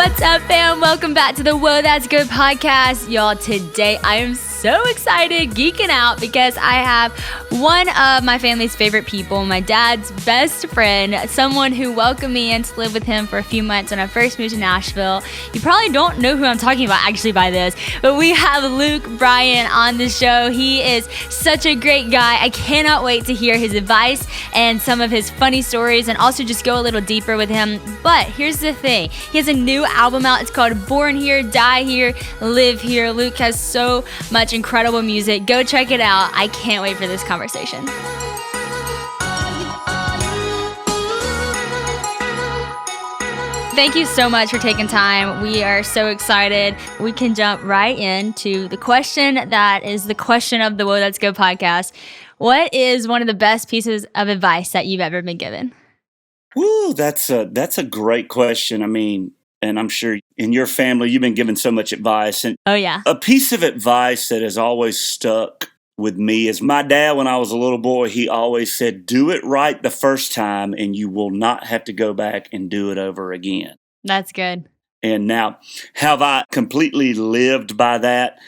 What's up, fam? Welcome back to the Whoa, That's Good podcast. Y'all, today I am so excited, geeking out, because I have one of my family's favorite people, my dad's best friend, someone who welcomed me in to live with him for a few months when I first moved to Nashville. You probably don't know who I'm talking about actually by this, but we have Luke Bryan on the show. He is such a great guy. I cannot wait to hear his advice and some of his funny stories and also just go a little deeper with him. But here's the thing. He has a new album out. It's called Born Here, Die Here, Live Here. Luke has so much incredible music. Go check it out. I can't wait for this conversation. Thank you so much for taking time. We are so excited. We can jump right into the question that is the question of the Whoa, That's Good podcast. What is one of the best pieces of advice that you've ever been given? Woo, that's a great question. I mean, and I'm sure in your family, you've been given so much advice. And Oh, yeah. a piece of advice that has always stuck with me is my dad, when I was a little boy, he always said, do it right the first time and you will not have to go back and do it over again. That's good. And now, have I completely lived by that?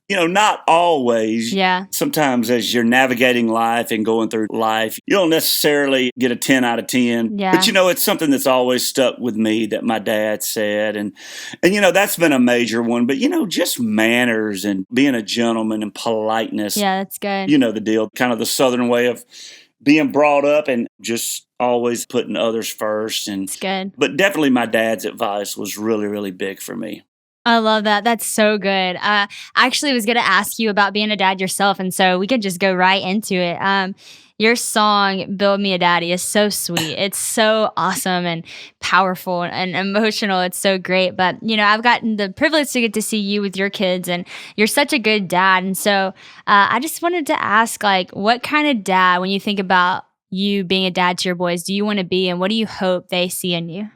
You know, not always. Yeah. Sometimes as you're navigating life and going through life, you don't necessarily get a 10 out of 10. Yeah. But, you know, it's something that's always stuck with me that my dad said. And you know, that's been a major one. But, you know, just manners and being a gentleman and politeness. Yeah, that's good. You know the deal, kind of the Southern way of being brought up and just always putting others first. And It's good. But definitely my dad's advice was really, really big for me. I love that. That's so good. I actually was going to ask you about being a dad yourself, and so we could just go right into it. Your song, Build Me a Daddy, is so sweet. It's so awesome and powerful and emotional. It's so great. But, you know, I've gotten the privilege to get to see you with your kids, and you're such a good dad. And so I just wanted to ask, like, what kind of dad, when you think about you being a dad to your boys, do you want to be, and what do you hope they see in you?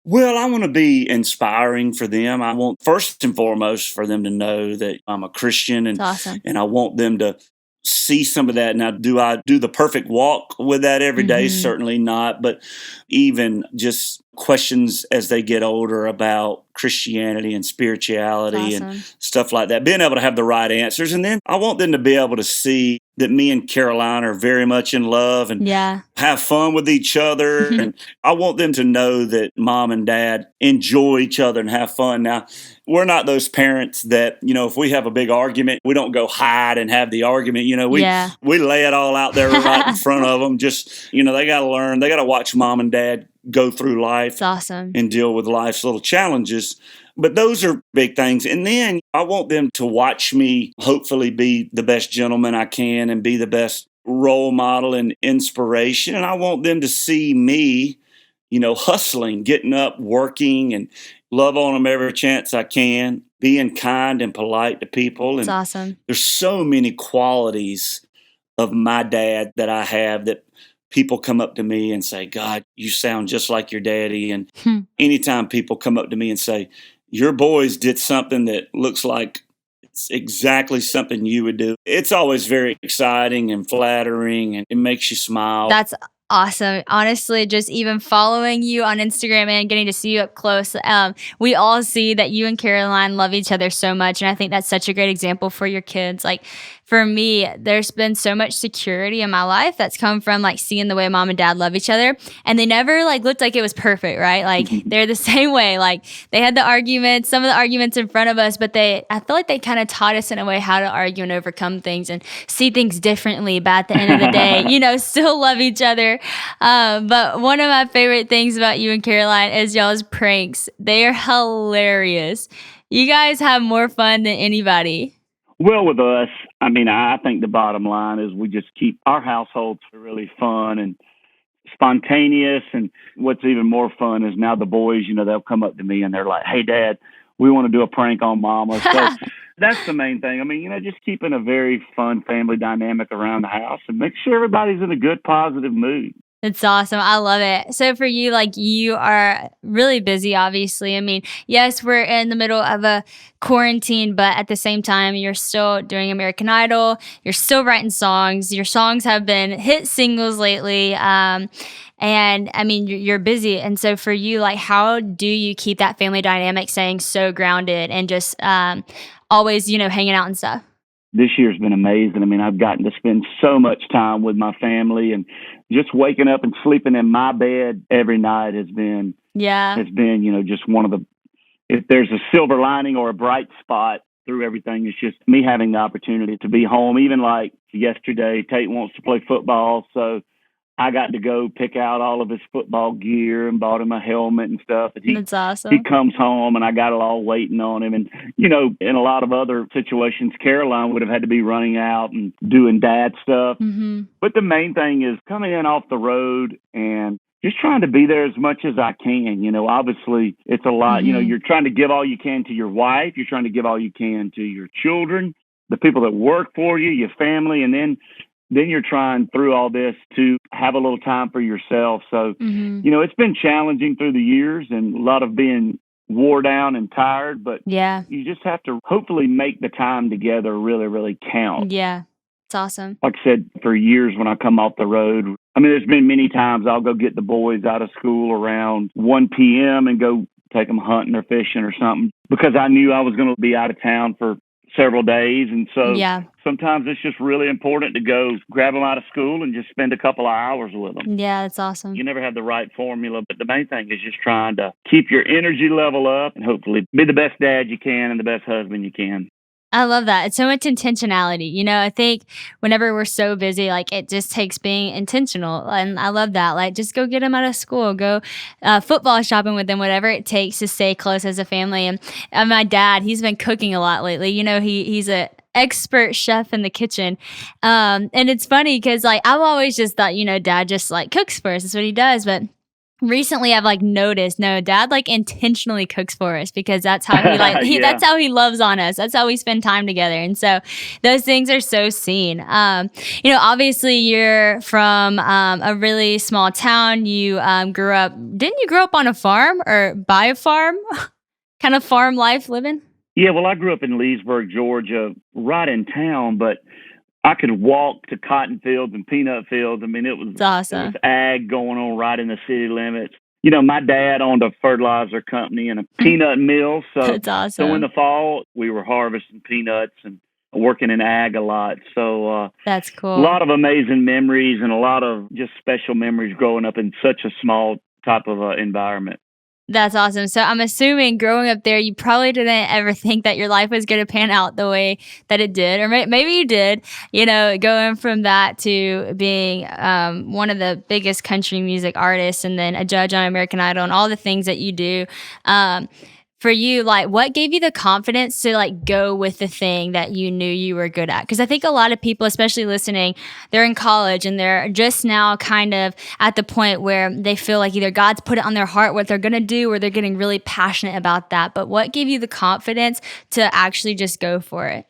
Well, I want to be inspiring for them. I want first and foremost for them to know that I'm a Christian, and That's awesome. and I want them to see some of that. Now, do I do the perfect walk with that every day? Mhm. Certainly not. But even just questions as they get older about Christianity and spirituality That's and awesome. stuff like that, being able to have the right answers. And then I want them to be able to see that me and Caroline are very much in love and Yeah. have fun with each other. And I want them to know that mom and dad enjoy each other and have fun. Now, we're not those parents that, you know, if we have a big argument, we don't go hide and have the argument. You know, we lay it all out there right in front of them. Just, you know, they got to learn. They got to watch mom and dad go through life. It's awesome. And deal with life's little challenges. But those are big things. And then I want them to watch me hopefully be the best gentleman I can and be the best role model and inspiration. And I want them to see me, you know, hustling, getting up, working, and love on them every chance I can, being kind and polite to people. It's And awesome. there's so many qualities of my dad that I have that people come up to me and say, God, you sound just like your daddy. And anytime people come up to me and say, your boys did something that looks like it's exactly something you would do, it's always very exciting and flattering, and it makes you smile. That's awesome. Honestly, just even following you on Instagram and getting to see you up close, we all see that you and Caroline love each other so much. And I think that's such a great example for your kids. Like, for me, there's been so much security in my life that's come from like seeing the way mom and dad love each other. And they never like looked like it was perfect, right? Like they're the same way. Like they had the arguments, some of the arguments in front of us, but I feel like they kind of taught us in a way how to argue and overcome things and see things differently. But at the end of the day, you know, still love each other. But one of my favorite things about you and Caroline is y'all's pranks. They are hilarious. You guys have more fun than anybody. Well, with us, I mean, I think the bottom line is we just keep our households really fun and spontaneous. And what's even more fun is now the boys, you know, they'll come up to me and they're like, hey, Dad, we want to do a prank on Mama. So that's the main thing. I mean, you know, just keeping a very fun family dynamic around the house and make sure everybody's in a good, positive mood. It's awesome. I love it. So for you, like you are really busy, obviously. I mean, yes, we're in the middle of a quarantine, but at the same time, you're still doing American Idol. You're still writing songs. Your songs have been hit singles lately. And I mean, you're busy. And so for you, like, how do you keep that family dynamic staying so grounded and just always, hanging out and stuff? This year's been amazing. I mean, I've gotten to spend so much time with my family, and just waking up and sleeping in my bed every night Yeah, just one of the, if there's a silver lining or a bright spot through everything, it's just me having the opportunity to be home. Even like yesterday, Tate wants to play football, so I got to go pick out all of his football gear and bought him a helmet and stuff. And that's he awesome. comes home and I got it all waiting on him. And in a lot of other situations, Caroline would have had to be running out and doing dad stuff. Hmm. But the main thing is coming in off the road and just trying to be there as much as I can. Obviously it's a lot. Hmm. You're trying to give all you can to your wife. You're trying to give all you can to your children, the people that work for you, your family, and then you're trying through all this to have a little time for yourself. So, Hmm. it's been challenging through the years and a lot of being wore down and tired, but Yeah, you just have to hopefully make the time together really, really count. yeah, it's awesome. Like I said, for years when I come off the road, I mean, there's been many times I'll go get the boys out of school around 1 p.m. and go take them hunting or fishing or something because I knew I was going to be out of town for several days. And so Yeah, sometimes it's just really important to go grab them out of school and just spend a couple of hours with them. yeah, that's awesome. You never have the right formula, but the main thing is just trying to keep your energy level up and hopefully be the best dad you can and the best husband you can. I love that. It's so much intentionality. I think whenever we're so busy, like it just takes being intentional. And I love that. Like just go get them out of school, go football shopping with them, whatever it takes to stay close as a family. And my dad, he's been cooking a lot lately. He's a expert chef in the kitchen. And it's funny because like I've always just thought, dad just like cooks for us. That's what he does. But recently I've like noticed, no, dad like intentionally cooks for us because that's how he like Yeah. that's how he loves on us. That's how we spend time together. And so those things are so seen. Obviously you're from a really small town. You didn't you grow up on a farm or by a farm? Kind of farm life living? Yeah, well, I grew up in Leesburg, Georgia, right in town, but I could walk to cotton fields and peanut fields. I mean, It's there was awesome. ag going on right in the city limits. My dad owned a fertilizer company and a peanut mill. So, That's so in awesome. the fall, we were harvesting peanuts and working in ag a lot. So, That's a cool. lot of amazing memories and a lot of just special memories growing up in such a small type of environment. That's awesome. So I'm assuming growing up there, you probably didn't ever think that your life was going to pan out the way that it did, or maybe you did. Going from that to being one of the biggest country music artists, and then a judge on American Idol, and all the things that you do. Um, for you, like, what gave you the confidence to like go with the thing that you knew you were good at? Because I think a lot of people, especially listening, they're in college and they're just now kind of at the point where they feel like either God's put it on their heart what they're going to do, or they're getting really passionate about that. But what gave you the confidence to actually just go for it?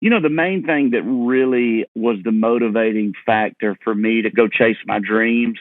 The main thing that really was the motivating factor for me to go chase my dreams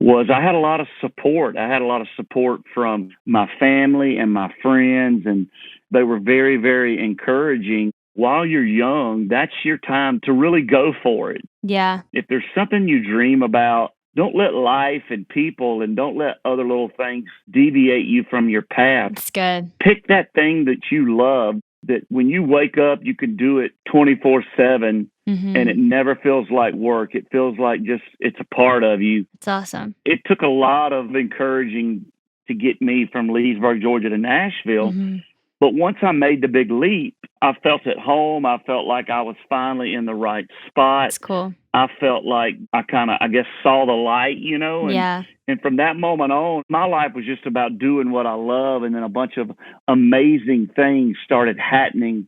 was I had a lot of support. I had a lot of support from my family and my friends, and they were very, very encouraging. While you're young, that's your time to really go for it. Yeah, If there's something you dream about, don't let life and people and don't let other little things deviate you from your path. it's good. Pick that thing that you love, that when you wake up, you can do it 24/7 and it Hmm. never feels like work. It feels like just it's a part of you. It's awesome. It took a lot of encouraging to get me from Leesburg, Georgia to Nashville. Hmm. But once I made the big leap, I felt at home. I felt like I was finally in the right spot. It's cool. I felt like I kind of, I guess, saw the light, Yeah. and from that moment on, my life was just about doing what I love. And then a bunch of amazing things started happening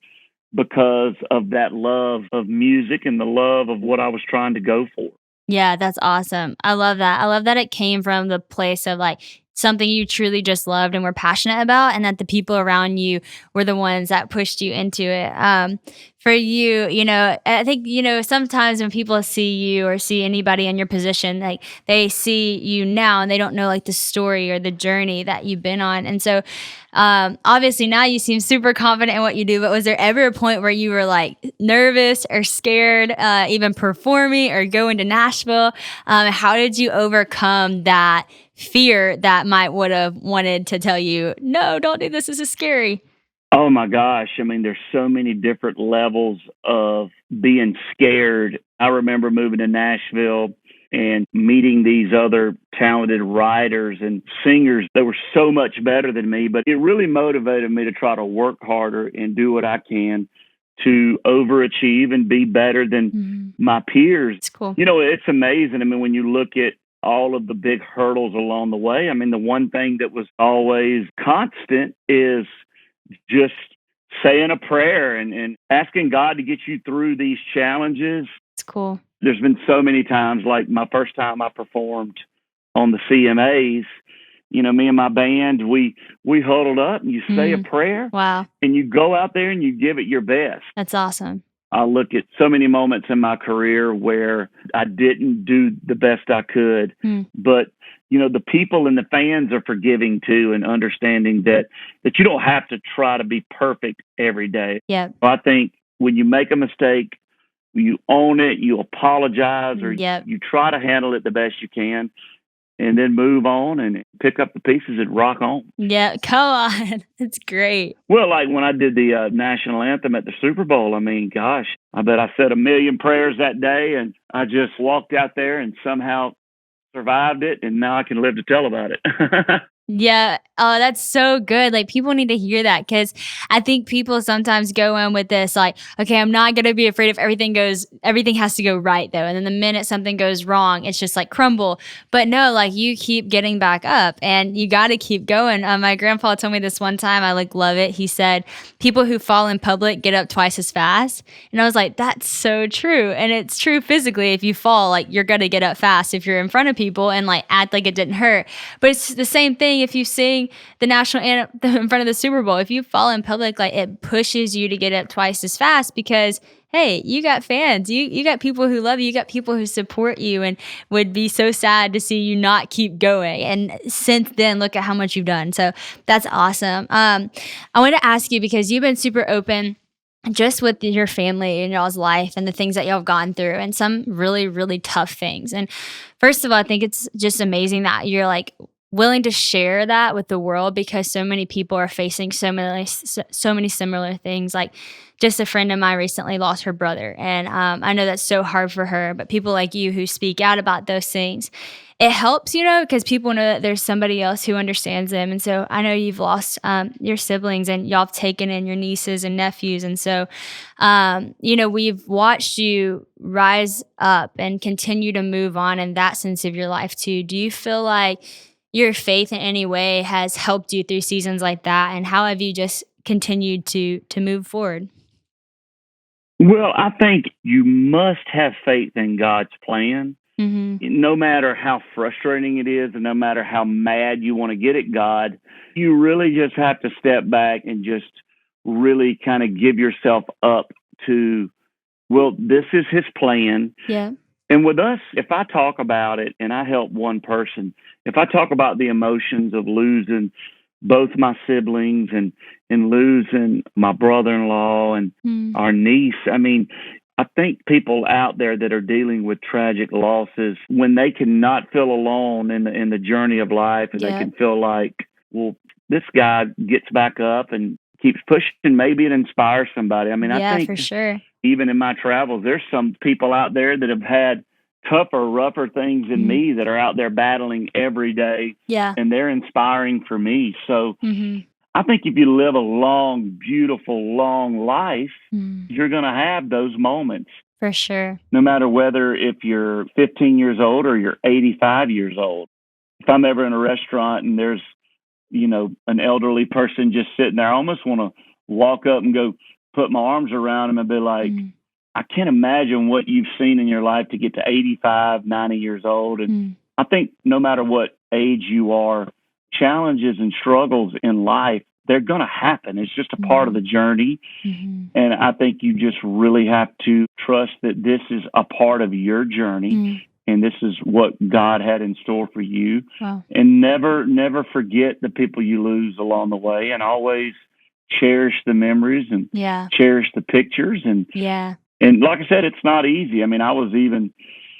because of that love of music and the love of what I was trying to go for. Yeah, that's awesome. I love that. I love that it came from the place of like something you truly just loved and were passionate about, and that the people around you were the ones that pushed you into it. For you, I think, sometimes when people see you or see anybody in your position, like they see you now and they don't know like the story or the journey that you've been on. And so, obviously now you seem super confident in what you do, but was there ever a point where you were like nervous or scared, even performing or going to Nashville? How did you overcome that fear that might would have wanted to tell you, no, don't do this is scary? Oh my gosh. I mean, there's so many different levels of being scared. I remember moving to Nashville and meeting these other talented writers and singers that were so much better than me, but it really motivated me to try to work harder and do what I can to overachieve and be better than my peers. It's cool. It's amazing. I mean, when you look at all of the big hurdles along the way, I mean, the one thing that was always constant is just saying a prayer and asking God to get you through these challenges. It's cool. There's been so many times, like my first time I performed on the CMAs, me and my band, we huddled up and you say a prayer. Wow. And you go out there and you give it your best. That's awesome. I look at so many moments in my career where I didn't do the best I could, but the people and the fans are forgiving too, and understanding that you don't have to try to be perfect every day. Yeah. So I think when you make a mistake, you own it, you apologize, or you try to handle it the best you can, and then move on and pick up the pieces and rock on. Yeah, come on. It's great. Well, like when I did the national anthem at the Super Bowl, I mean, gosh, I bet I said a million prayers that day, and I just walked out there and somehow survived it, and now I can live to tell about it. Yeah. Oh, that's so good. Like, people need to hear that, because I think people sometimes go in with this, like, okay, I'm not going to be afraid if everything has to go right though. And then the minute something goes wrong, it's just like crumble. But no, like, you keep getting back up and you got to keep going. My grandpa told me this one time, I like love it. He said, people who fall in public get up twice as fast. And I was like, that's so true. And it's true physically. If you fall, like, you're going to get up fast if you're in front of people and like act like it didn't hurt. But it's the same thing if you sing the national anthem in front of the Super Bowl. If you fall in public, like, it pushes you to get up twice as fast, because hey, you got fans, you got people who love you, you got people who support you and would be so sad to see you not keep going. And since then, look at how much you've done. So that's awesome. I want to ask you, because you've been super open just with your family and y'all's life and the things that y'all have gone through, and some really, really tough things. And first of all, I think it's just amazing that you're like willing to share that with the world, because so many people are facing so many similar things. Like, just a friend of mine recently lost her brother, and I know that's so hard for her, but people like you who speak out about those things, it helps, because people know that there's somebody else who understands them. And so I know you've lost your siblings, and y'all have taken in your nieces and nephews. And so, we've watched you rise up and continue to move on in that sense of your life too. Do you feel like your faith in any way has helped you through seasons like that? And how have you just continued to move forward? Well, I think you must have faith in God's plan. No matter how frustrating it is, and no matter how mad you want to get at God, you really just have to step back and just really kind of give yourself up to, well, this is His plan. Yeah. And with us, if I talk about it and I help one person, if I talk about the emotions of losing both my siblings and losing my brother-in-law and our niece, I mean, I think people out there that are dealing with tragic losses, when they cannot feel alone in the journey of life, and they can feel like, well, this guy gets back up and keeps pushing, maybe it inspires somebody. I mean, I think for sure. Even in my travels, there's some people out there that have had tougher, rougher things than me that are out there battling every day. Yeah. And they're inspiring for me. So I think if you live a long, beautiful, long life, you're going to have those moments. For sure. No matter whether if you're 15 years old or you're 85 years old. If I'm ever in a restaurant and there's, an elderly person just sitting there, I almost want to walk up and go put my arms around them and be like, I can't imagine what you've seen in your life to get to 85, 90 years old. And I think no matter what age you are, challenges and struggles in life, they're going to happen. It's just a part of the journey. And I think you just really have to trust that this is a part of your journey. And this is what God had in store for you. Wow. And never forget the people you lose along the way, and always cherish the memories and cherish the pictures. And like I said, it's not easy. I mean, I was even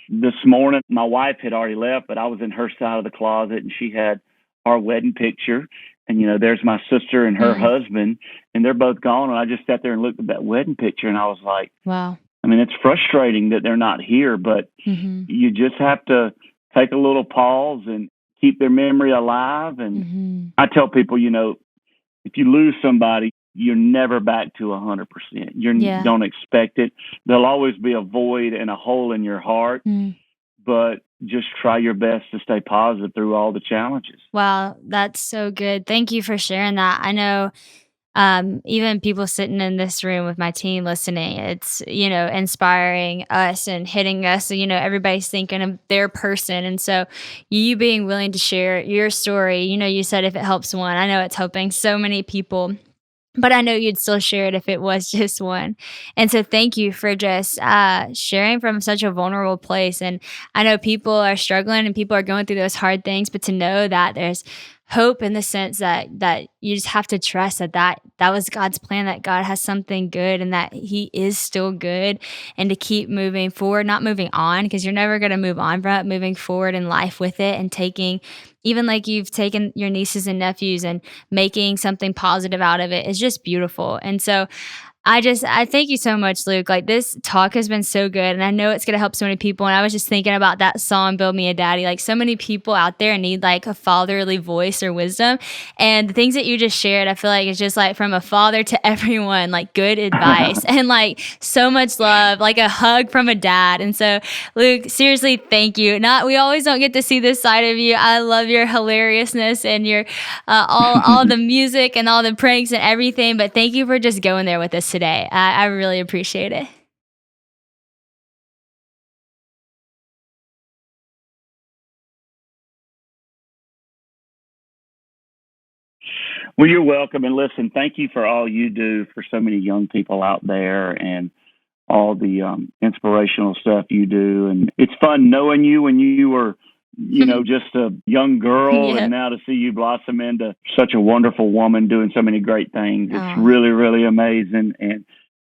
this morning, my wife had already left, but I was in her side of the closet, and she had our wedding picture. And, there's my sister and her husband, and they're both gone. And I just sat there and looked at that wedding picture, and I was like, wow. I mean, it's frustrating that they're not here, but you just have to take a little pause and keep their memory alive. And I tell people, if you lose somebody, you're never back to 100%. You don't expect it. There'll always be a void and a hole in your heart, but just try your best to stay positive through all the challenges. Wow, that's so good. Thank you for sharing that. I know even people sitting in this room with my team listening, it's, inspiring us and hitting us. Everybody's thinking of their person. And so you being willing to share your story, you said if it helps one, I know it's helping so many people. But I know you'd still share it if it was just one. And so thank you for just sharing from such a vulnerable place. And I know people are struggling and people are going through those hard things, but to know that there's hope in the sense that you just have to trust that was God's plan, that God has something good and that he is still good, and to keep moving forward, not moving on, because you're never going to move on from it, moving forward in life with it, and taking, even like you've taken your nieces and nephews and making something positive out of it is just beautiful. And so I thank you so much, Luke. Like, this talk has been so good, and I know it's going to help so many people. And I was just thinking about that song, Build Me a Daddy. Like, so many people out there need like a fatherly voice or wisdom. And the things that you just shared, I feel like it's just like from a father to everyone, like good advice and like so much love, like a hug from a dad. And so, Luke, seriously, thank you. We always don't get to see this side of you. I love your hilariousness and your all the music and all the pranks and everything. But thank you for just going there with us today. I really appreciate it. Well, you're welcome. And listen, thank you for all you do for so many young people out there, and all the inspirational stuff you do. And it's fun knowing you when you were, just a young girl, and now to see you blossom into such a wonderful woman doing so many great things. It's really, really amazing. And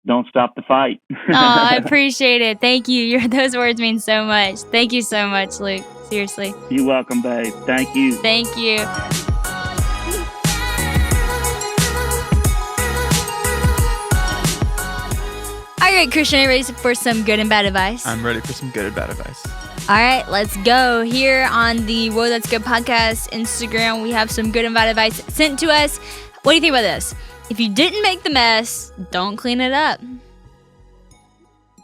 don't stop the fight. I appreciate it. Thank you. Those words mean so much. Thank you so much, Luke. Seriously. You're welcome, babe. Thank you. Thank you. All right, Christian, are you ready for some good and bad advice? I'm ready for some good and bad advice. All right, let's go. Here on the Whoa, That's Good podcast Instagram, we have some good and bad advice sent to us. What do you think about this? If you didn't make the mess, don't clean it up.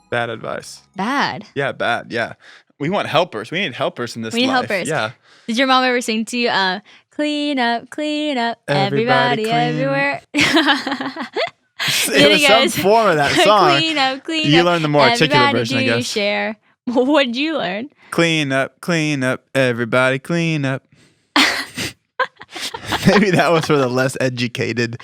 Bad advice. Bad? Yeah, bad. Yeah. We want helpers. We need helpers in this life. We need helpers. Yeah. Did your mom ever sing to you, clean up, everybody clean. Everywhere? It was some form of that song. Clean up, you learned the more articulate version, I guess. Share. What did you learn? Clean up, everybody clean up. Maybe that was for the less educated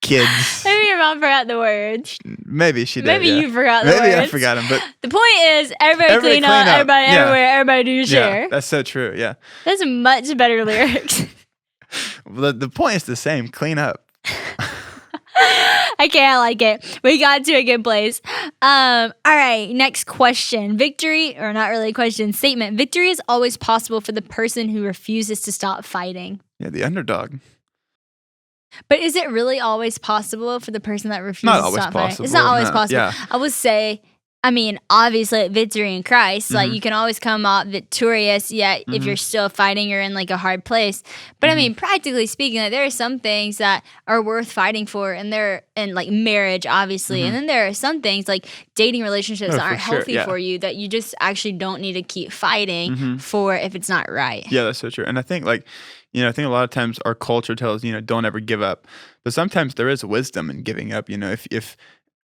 kids. Maybe your mom forgot the words. Maybe she did. Maybe you forgot the words. Maybe I forgot them. But the point is, everybody clean up, everybody everywhere, everybody do your share. Yeah, that's so true. Yeah. That's much better lyrics. The point is the same. Clean up. Okay, I like it. We got to a good place. All right, next question. Victory, or not really a question, statement. Victory is always possible for the person who refuses to stop fighting. Yeah, the underdog. But is it really always possible for the person that refuses to stop fighting? It's not always possible. Yeah. I would say, obviously, victory in Christ, like you can always come out victorious, yet if you're still fighting, you're in like a hard place. But practically speaking, like, there are some things that are worth fighting for, and they're in like marriage, obviously. And then there are some things like dating relationships that aren't healthy for you, that you just actually don't need to keep fighting for if it's not right. Yeah, that's so true. And I think I think a lot of times our culture tells, don't ever give up. But sometimes there is wisdom in giving up. If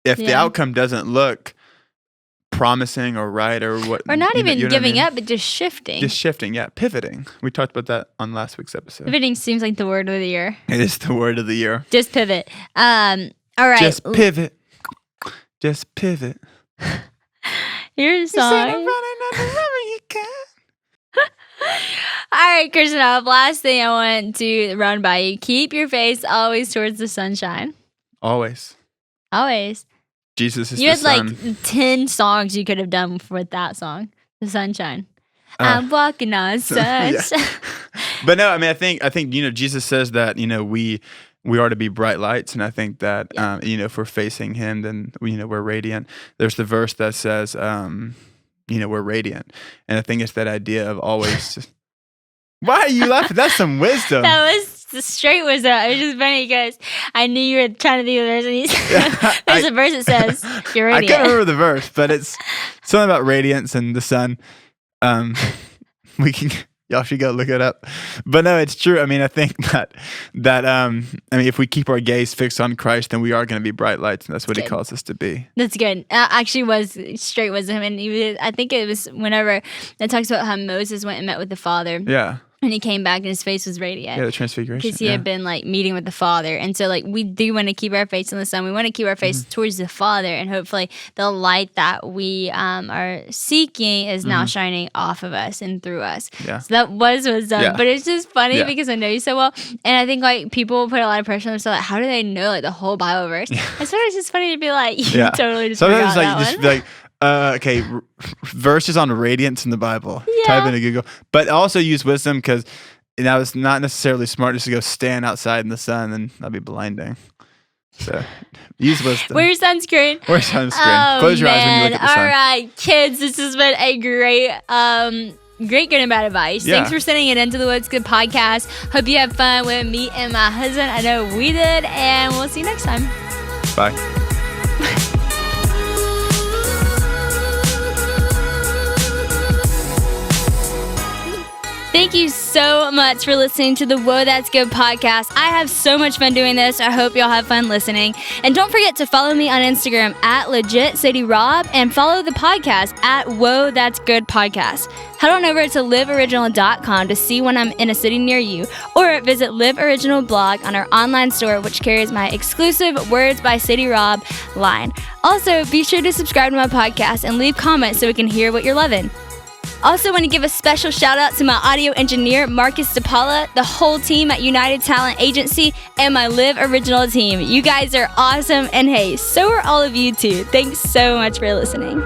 the outcome doesn't look promising or right or what. Or not even giving up, but just shifting. Just shifting, yeah. Pivoting. We talked about that on last week's episode. Pivoting seems like the word of the year. It is the word of the year. Just pivot. All right. Just pivot. Just pivot. Here's a song. All right, Kristen, last thing I want to run by you. Keep your face always towards the sunshine. Always. You Jesus is the had sun. like 10 songs you could have done with that song, The Sunshine. I'm walking on sunshine. But no, I mean, I think Jesus says that we are to be bright lights, and I think that if we're facing Him, then we're radiant. There's the verse that says we're radiant, and I think it's that idea of always. Just, why are you laughing? That's some wisdom. That was the straight wisdom. It was just funny because I knew you were trying to do the verse, and there's a verse that says you're radiant. I can't remember the verse, but it's something about radiance and the sun. Y'all should go look it up. But no, it's true. I mean, I think that if we keep our gaze fixed on Christ, then we are going to be bright lights, and that's what He calls us to be. That's good. Actually was straight wisdom. And I think it was whenever it talks about how Moses went and met with the Father. Yeah. And he came back and his face was radiant. Yeah, the transfiguration. Because he had been like meeting with the Father. And so like we do want to keep our face on the sun. We want to keep our face towards the Father. And hopefully the light that we are seeking is now shining off of us and through us. Yeah. So that was wisdom. Yeah. But it's just funny because I know you so well. And I think like people put a lot of pressure on themselves. Like, how do they know like the whole Bible verse? Yeah. And so it's just funny to be like, you totally just sometimes forgot like that just one. be like, okay, verses on radiance in the Bible. Yeah. Type into Google. But also use wisdom because that was not necessarily smart just to go stand outside in the sun and that'd be blinding. So use wisdom. Wear sunscreen. Wear sunscreen. Oh, Close your eyes when you look at the sun. All right, kids, this has been a great good and bad advice. Yeah. Thanks for sending it into the What's Good podcast. Hope you have fun with me and my husband. I know we did, and we'll see you next time. Bye. Thank you so much for listening to the Whoa, That's Good podcast. I have so much fun doing this. I hope y'all have fun listening. And don't forget to follow me on Instagram at legit Sadie Rob and follow the podcast at Whoa, That's Good podcast. Head on over to liveoriginal.com to see when I'm in a city near you, or visit Live Original blog on our online store, which carries my exclusive Words by Sadie Rob line. Also, be sure to subscribe to my podcast and leave comments so we can hear what you're loving. Also want to give a special shout out to my audio engineer, Marcus DePaula, the whole team at United Talent Agency, and my Live Original team. You guys are awesome, and hey, so are all of you too. Thanks so much for listening.